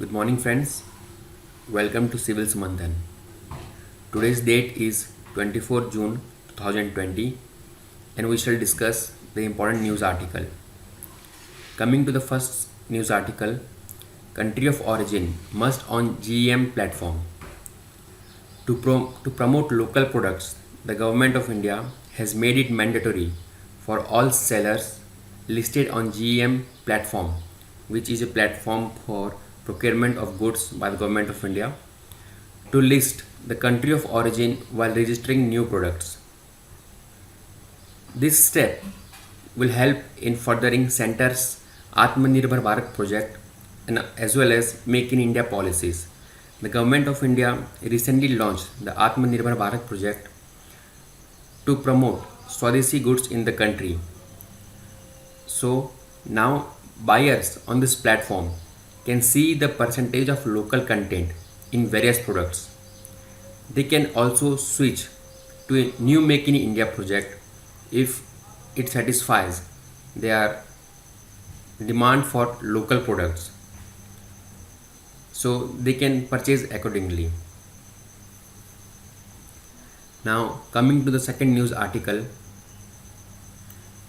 Good morning, friends. Welcome to Civil Samanthan. Today's date is 24 June 2020, and we shall discuss the important news article. Coming to the first news article, country of origin must on GEM platform. To promote local products, the Government of India has made it mandatory for all sellers listed on GEM platform, which is a platform for procurement of goods by the Government of India, to list the country of origin while registering new products. This step will help in furthering Centre's Atmanirbhar Bharat project and as well as Make in India policies. The Government of India recently launched the Atmanirbhar Bharat project to promote Swadeshi goods in the country. So now buyers on this platform can see the percentage of local content in various products. They can also switch to a new Make in India project if it satisfies their demand for local products. So they can purchase accordingly. Now coming to the second news article,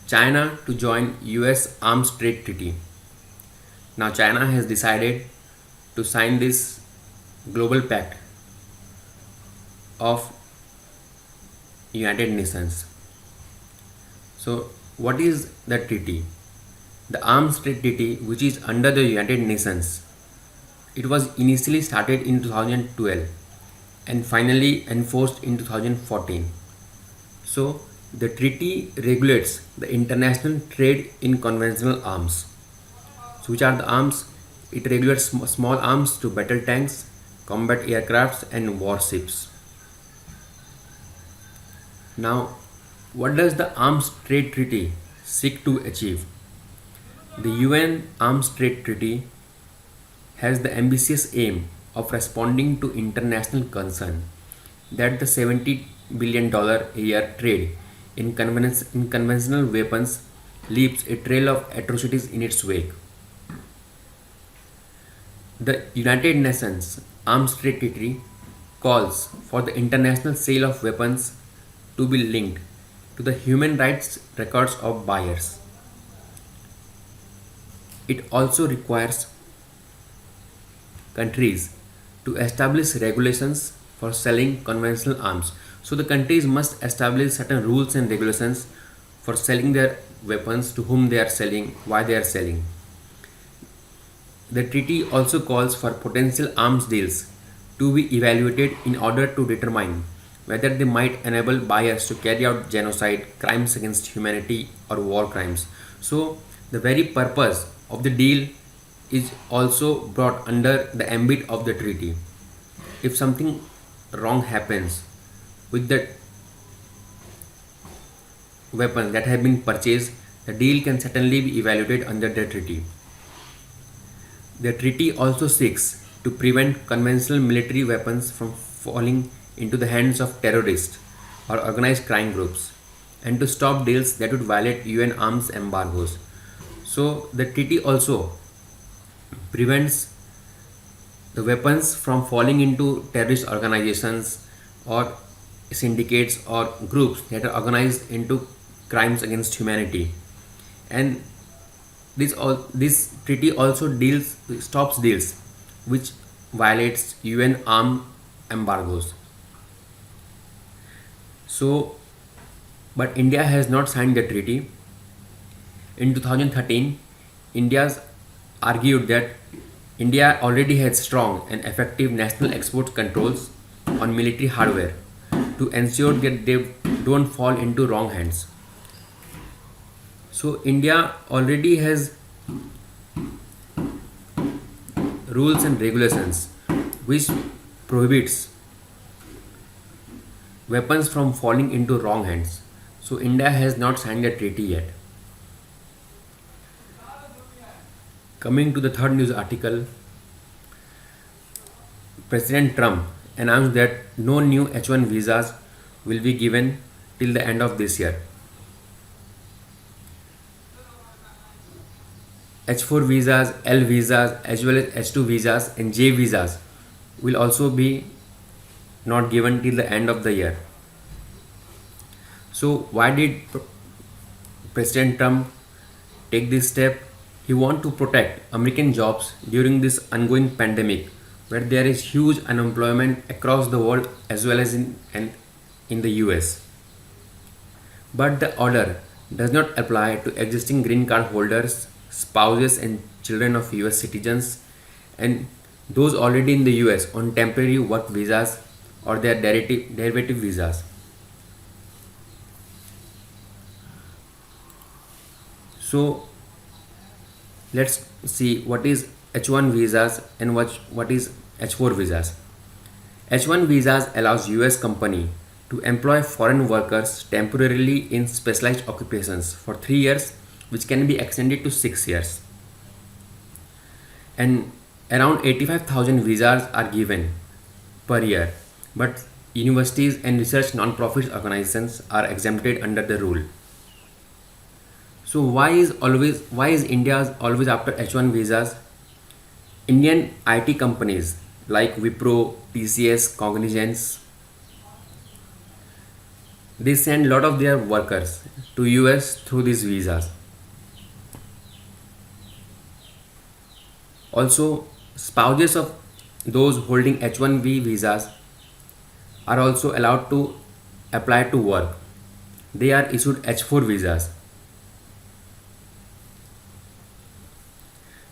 China to join US Arms Trade Treaty. Now China has decided to sign this global pact of United Nations. So what is the treaty? The Arms Trade Treaty, which is under the United Nations, it was initially started in 2012 and finally enforced in 2014. So the treaty regulates the international trade in conventional arms. So which are the arms? It regulates small arms to battle tanks, combat aircrafts and warships. Now, what does the Arms Trade Treaty seek to achieve? The UN Arms Trade Treaty has the ambitious aim of responding to international concern that the $70 billion a year trade in conventional weapons leaves a trail of atrocities in its wake. The United Nations Arms Trade Treaty calls for the international sale of weapons to be linked to the human rights records of buyers. It also requires countries to establish regulations for selling conventional arms. So the countries must establish certain rules and regulations for selling their weapons, to whom they are selling, why they are selling. The treaty also calls for potential arms deals to be evaluated in order to determine whether they might enable buyers to carry out genocide, crimes against humanity, or war crimes. So, the very purpose of the deal is also brought under the ambit of the treaty. If something wrong happens with the weapons that have been purchased, the deal can certainly be evaluated under the treaty. The treaty also seeks to prevent conventional military weapons from falling into the hands of terrorists or organized crime groups and to stop deals that would violate UN arms embargoes. So the treaty also prevents the weapons from falling into terrorist organizations or syndicates or groups that are organized into crimes against humanity. And this treaty also stops deals which violates UN arm embargoes. So, but India has not signed the treaty. In 2013, India's argued that India already has strong and effective national export controls on military hardware to ensure that they don't fall into wrong hands. So India already has rules and regulations which prohibits weapons from falling into wrong hands. So India has not signed the treaty yet. Coming to the third news article, President Trump announced that no new H1 visas will be given till the end of this year. H4 visas, L visas, as well as H2 visas and J visas will also be not given till the end of the year. So why did President Trump take this step? He want to protect American jobs during this ongoing pandemic where there is huge unemployment across the world as well as in the US. But the order does not apply to existing green card holders, spouses and children of US citizens and those already in the US on temporary work visas or their derivative visas. So let's see what is H1 visas and what is H4 visas. H1 visas allows US company to employ foreign workers temporarily in specialized occupations for 3 years which can be extended to 6 years. And around 85,000 visas are given per year, but universities and research non-profit organizations are exempted under the rule. So why is India always after H1 visas? Indian IT companies like Wipro, TCS, Cognizant, they send a lot of their workers to US through these visas. Also, spouses of those holding H1B visas are also allowed to apply to work. They are issued H4 visas.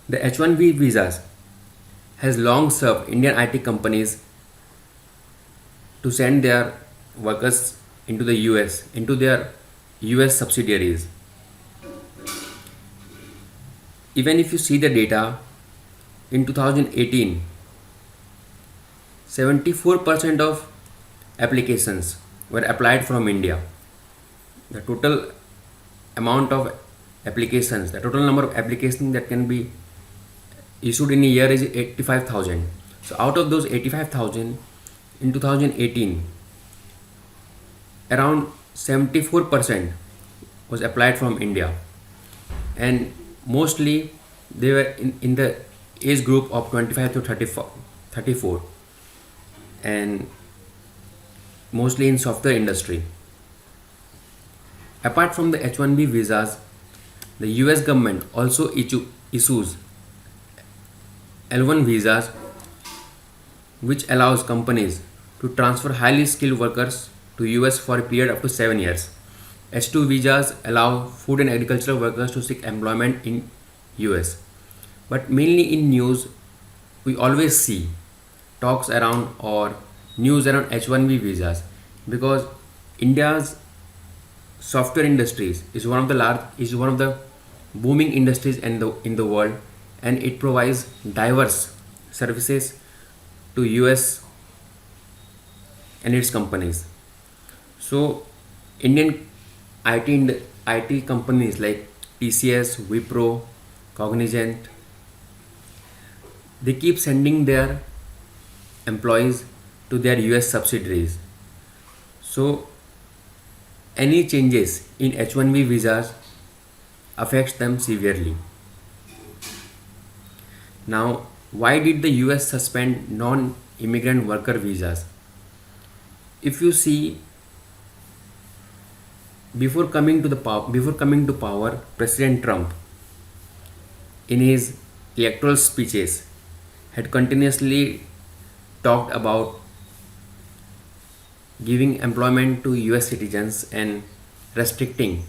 The H1B visas has long served Indian IT companies to send their workers into the US, into their US subsidiaries. Even if you see the data, in 2018, 74% of applications were applied from India. The total amount of applications, the total number of applications that can be issued in a year is 85,000. So out of those 85,000 in 2018, around 74% was applied from India, and mostly they were in the age group of 25 to 34 and mostly in software industry. Apart from the H1B visas, the US government also issues L1 visas which allows companies to transfer highly skilled workers to US for a period up to 7 years. H2 visas allow food and agricultural workers to seek employment in US. But mainly in news, we always see talks around or news around H1B visas because India's software industries is one of the booming industries in the world, and it provides diverse services to US and its companies. So Indian IT companies like TCS, Wipro, Cognizant, they keep sending their employees to their US subsidiaries. So any changes in H1B visas affects them severely. Now, why did the US suspend non-immigrant worker visas? If you see, before coming to power, President Trump, in his electoral speeches, had continuously talked about giving employment to US citizens and restricting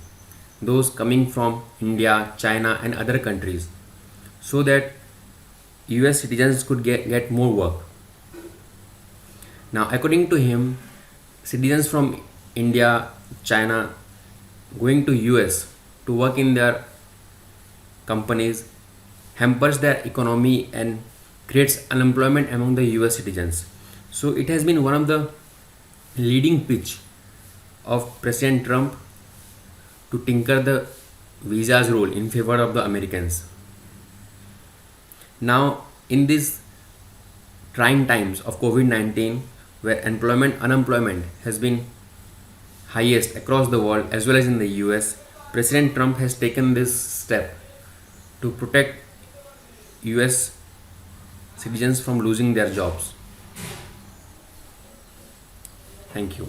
those coming from India, China, and other countries so that US citizens could get more work. Now, according to him, citizens from India, China going to US to work in their companies hampers their economy and creates unemployment among the US citizens. So it has been one of the leading pitch of President Trump to tinker the visas rule in favor of the Americans. Now, in these trying times of COVID-19, where unemployment has been highest across the world as well as in the US, President Trump has taken this step to protect US citizens from losing their jobs. Thank you.